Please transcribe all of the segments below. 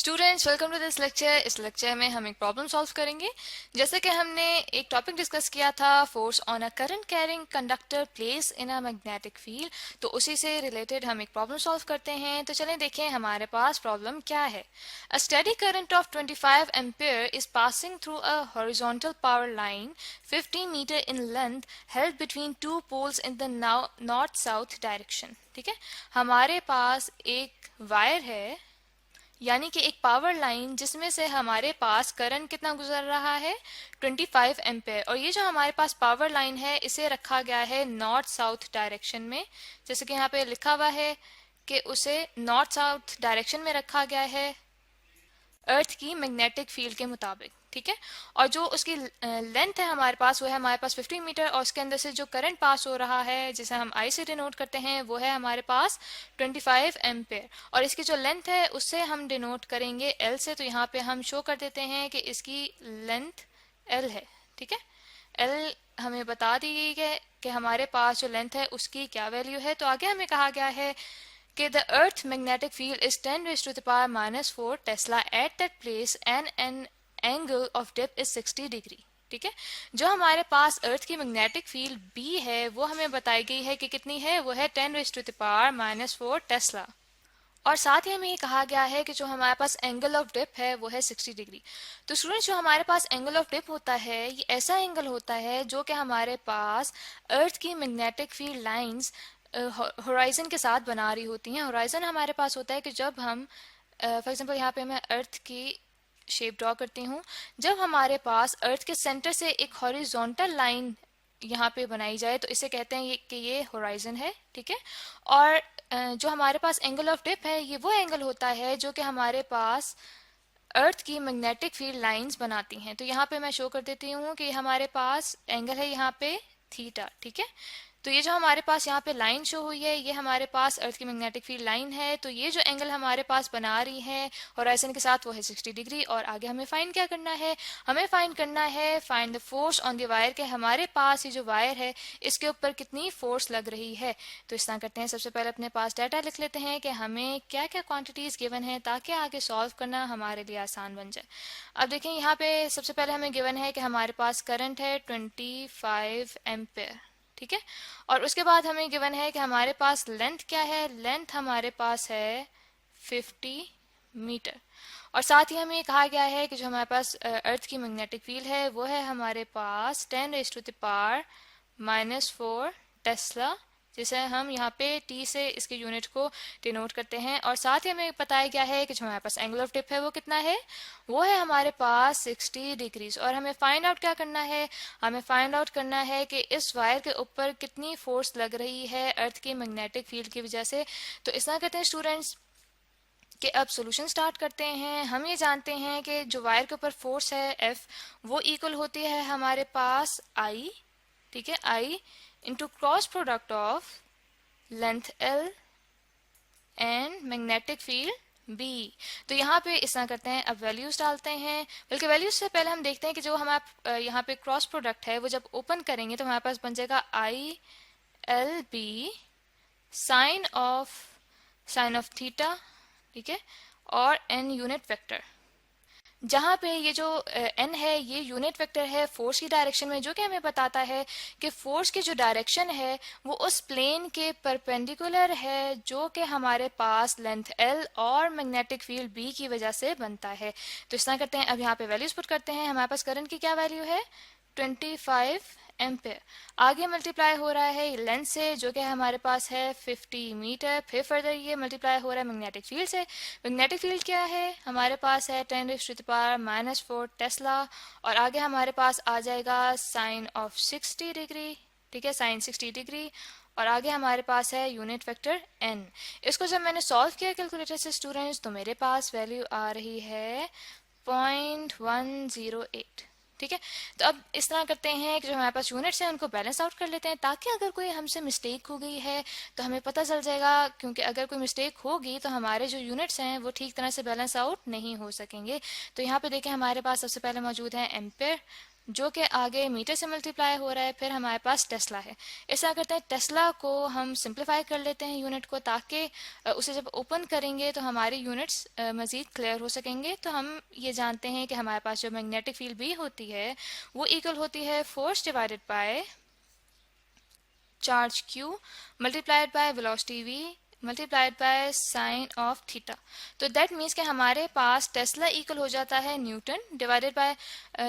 Students welcome to this lecture. इस lecture में हम एक प्रॉब्लम सॉल्व करेंगे। जैसे कि हमने एक टॉपिक डिस्कस किया था, force on a current carrying conductor place in a magnetic field, तो उसी से रिलेटेड हम एक प्रॉब्लम सॉल्व करते हैं। तो चलें देखें हमारे पास प्रॉब्लम क्या है। A steady current of 25 ampere is passing through a horizontal power line 50 metre in length held between two poles in the north south direction. ठीक है, हमारे पास एक वायर है, यानी कि एक पावर लाइन जिसमें से हमारे पास करंट कितना गुजर रहा है, 25 एम्पेयर। और ये जो हमारे पास पावर लाइन है इसे रखा गया है नॉर्थ साउथ डायरेक्शन में। जैसे कि यहाँ पे लिखा हुआ है कि उसे नॉर्थ साउथ डायरेक्शन में रखा गया है अर्थ की मैग्नेटिक फील्ड के मुताबिक। ठीक है, और जो उसकी लेंथ है हमारे पास, वो है हमारे पास 50 मीटर, और उसके अंदर से जो करंट पास हो रहा है जिसे हम आई से डिनोट करते हैं वो है हमारे पास 25 एम्पेयर। और इसकी जो लेंथ है उससे हम डिनोट करेंगे एल से। तो यहाँ पे हम शो कर देते हैं कि इसकी लेंथ एल है। ठीक है, एल हमें बता दी गई है कि हमारे पास जो लेंथ है उसकी क्या वैल्यू है। तो आगे हमें कहा गया है कि the earth magnetic field is 10 raised to the power minus 4 Tesla at that place and an angle of dip is 60 degree. ठीक है, जो हमारे पास अर्थ की मैग्नेटिक फील्ड बी है वो हमें बताई गई है कि कितनी है, वो है 10 raise to the power minus 4 tesla. और साथ ही हमें ये कहा गया है कि जो हमारे पास एंगल ऑफ डिप है वो है 60 डिग्री। तो स्टूडेंट्स, जो हमारे पास एंगल ऑफ डिप होता है ये ऐसा एंगल होता है जो कि हमारे पास अर्थ की मैग्नेटिक फील्ड लाइंस होराइजन के साथ बना रही होती हैं। होराइजन हमारे पास होता है कि जब हम फॉर एग्जांपल यहाँ पे मैं अर्थ की शेप ड्रॉ करती हूँ, जब हमारे पास अर्थ के सेंटर से एक हॉरिजॉन्टल लाइन यहाँ पे बनाई जाए तो इसे कहते हैं कि ये होराइजन है। ठीक है, और जो हमारे पास एंगल ऑफ डिप है ये वो एंगल होता है जो कि हमारे पास अर्थ की मैग्नेटिक फील्ड लाइंस बनाती हैं। तो यहाँ पे मैं शो कर देती हूँ कि हमारे पास एंगल है यहाँ पे थीटा। ठीक है, तो ये जो हमारे पास यहाँ पे लाइन शो हुई है ये हमारे पास अर्थ की मैग्नेटिक फील्ड लाइन है। तो ये जो एंगल हमारे पास बना रही है होराइजन के साथ वो है 60 डिग्री। और आगे हमें फाइंड क्या करना है, हमें फाइंड करना है find the force on the wire, के हमारे पास ये जो वायर है इसके ऊपर कितनी फोर्स लग रही है। तो इस तरह करते हैं, सबसे पहले अपने पास डाटा लिख लेते हैं कि हमें क्या क्या क्वांटिटीज गिवन है ताकि आगे सॉल्व करना हमारे लिए आसान बन जाए। अब देखें यहाँ पे सबसे पहले हमें गिवन है कि हमारे पास करंट है 25 एम्पेयर। ठीक है, और उसके बाद हमें गिवन है कि हमारे पास लेंथ क्या है, लेंथ हमारे पास है 50 मीटर। और साथ ही हमें ये कहा गया है कि जो हमारे पास अर्थ की मैग्नेटिक फील्ड है वो है हमारे पास 10 raise to the power minus 4 tesla, जिसे हम यहाँ पे टी से इसके यूनिट को डिनोट करते हैं। और साथ ही हमें बताया गया है कि जो हमारे पास एंगल ऑफ डिप है वो कितना है, वो है हमारे पास 60 डिग्रीज। और हमें फाइंड आउट क्या करना है, हमें फाइंड आउट करना है कि इस वायर के ऊपर कितनी फोर्स लग रही है अर्थ की मैग्नेटिक फील्ड की वजह से। तो इस तरह कहते हैं स्टूडेंट्स कि अब सॉल्यूशन स्टार्ट करते हैं। हम ये जानते हैं कि जो वायर के ऊपर फोर्स है एफ वो इक्वल होती है हमारे पास आई। ठीक है, I into cross product of length L and magnetic field B. तो यहाँ पे इस तरह करते हैं, अब वैल्यूज डालते हैं। बल्कि वैल्यूज से पहले हम देखते हैं कि जो हमारा यहाँ पे क्रॉस प्रोडक्ट है वो जब ओपन करेंगे तो हमारे पास बन जाएगा I L B sine of theta. ठीक है, और एन यूनिट वेक्टर, जहाँ पे ये जो एन है ये यूनिट वेक्टर है फोर्स की डायरेक्शन में, जो कि हमें बताता है कि फोर्स की जो डायरेक्शन है वो उस प्लेन के परपेंडिकुलर है जो कि हमारे पास लेंथ एल और मैग्नेटिक फील्ड बी की वजह से बनता है। तो इस तरह करते हैं, अब यहाँ पे वैल्यूज पुट करते हैं। हमारे पास करंट की क्या वैल्यू है, 25 एम्पेयर। आगे मल्टीप्लाई हो रहा है लेंथ से जो कि हमारे पास है 50 मीटर। फिर फर्दर ये मल्टीप्लाई हो रहा है मैग्नेटिक फील्ड से। मैग्नेटिक फील्ड क्या है, हमारे पास है 10 raise to the power minus 4 tesla. और आगे हमारे पास आ जाएगा साइन ऑफ 60 डिग्री। ठीक है, साइन 60 डिग्री। और आगे हमारे पास है यूनिट वेक्टर एन। इसको जब मैंने सॉल्व किया कैलकुलेटर से स्टूडेंट्स तो मेरे पास वैल्यू आ रही है 0.108। ठीक है, तो अब इस तरह करते हैं कि जो हमारे पास यूनिट्स हैं उनको बैलेंस आउट कर लेते हैं ताकि अगर कोई हमसे मिस्टेक हो गई है तो हमें पता चल जाएगा, क्योंकि अगर कोई मिस्टेक होगी तो हमारे जो यूनिट्स हैं वो ठीक तरह से बैलेंस आउट नहीं हो सकेंगे। तो यहाँ पे देखें हमारे पास सबसे पहले मौजूद है एम्पेयर, जो कि आगे मीटर से मल्टीप्लाई हो रहा है, फिर हमारे पास टेस्ला है। ऐसा करते हैं, टेस्ला को हम सिंप्लीफाई कर लेते हैं यूनिट को, ताकि उसे जब ओपन करेंगे तो हमारे यूनिट्स मज़ीद क्लियर हो सकेंगे। तो हम ये जानते हैं कि हमारे पास जो मैग्नेटिक फील्ड भी होती है वो इक्वल होती है force divided by charge Q multiplied by velocity V multiplied by sine of theta. तो दैट मीन्स कि हमारे पास टेस्ला इक्वल हो जाता है न्यूटन डिवाइडेड बाय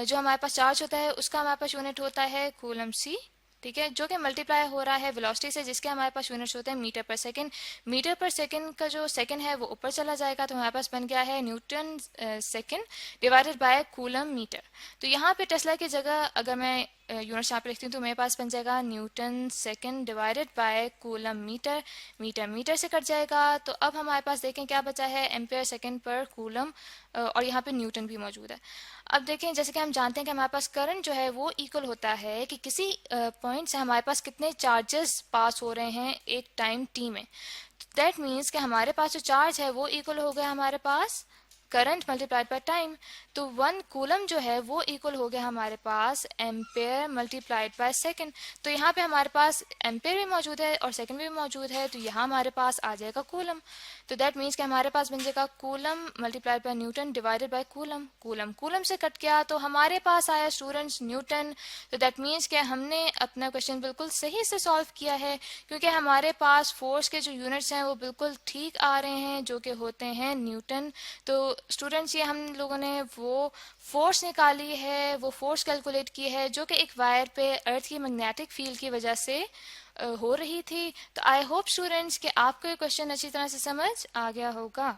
जो हमारे पास चार्ज होता है उसका हमारे पास यूनिट होता है कूलम C, ठीक है, जो कि मल्टीप्लाई हो रहा है वेलोसिटी से, जिसके हमारे पास यूनिट्स होते हैं मीटर पर सेकंड। मीटर पर सेकंड का जो सेकंड है वो ऊपर चला जाएगा, तो हमारे पास बन गया है newton second divided by coulomb metre. तो यहाँ पे टेस्ला की जगह अगर मैं यूनिट्स यहाँ पे लिखती हूँ तो मेरे पास बन जाएगा newton second divided by coulomb metre. Metre metre से कट जाएगा, तो अब हमारे पास देखें क्या बचा है, एम्पेयर सेकंड पर कूलम, और यहाँ पे न्यूटन भी मौजूद है। अब देखें, जैसे कि हम जानते हैं कि हमारे पास करंट जो है वो इक्वल होता है कि किसी पॉइंट से हमारे पास कितने चार्जेस पास हो रहे हैं एक टाइम टी में। दैट मीन्स कि हमारे पास जो चार्ज है वो इक्वल हो गया हमारे पास करंट मल्टीप्लाइड बाय टाइम। तो 1 कूलम जो है वो इक्वल हो गया हमारे पास एम्पेयर मल्टीप्लाइड बाय सेकंड। तो यहाँ पे हमारे पास एम्पेयर भी मौजूद है और सेकंड भी मौजूद है, तो यहाँ हमारे पास आ जाएगा कूलम। तो दैट मीन्स कि हमारे पास बन जाएगा coulomb multiplied by Newton divided by coulomb. Coulomb coulomb से कट गया तो हमारे पास आया स्टूडेंट्स न्यूटन। तो दैट मीन्स कि हमने अपना क्वेश्चन बिल्कुल सही से सॉल्व किया है, क्योंकि हमारे पास फोर्स के जो यूनिट्स हैं वो बिल्कुल ठीक आ रहे हैं, जो कि होते हैं न्यूटन। तो स्टूडेंट्स, ये हम लोगों ने वो फोर्स निकाली है, वो फोर्स कैलकुलेट की है जो कि एक वायर पे अर्थ की मैग्नेटिक फील्ड की वजह से हो रही थी। तो आई होप स्टूडेंट्स कि आपको ये क्वेश्चन अच्छी तरह से समझ आ गया होगा।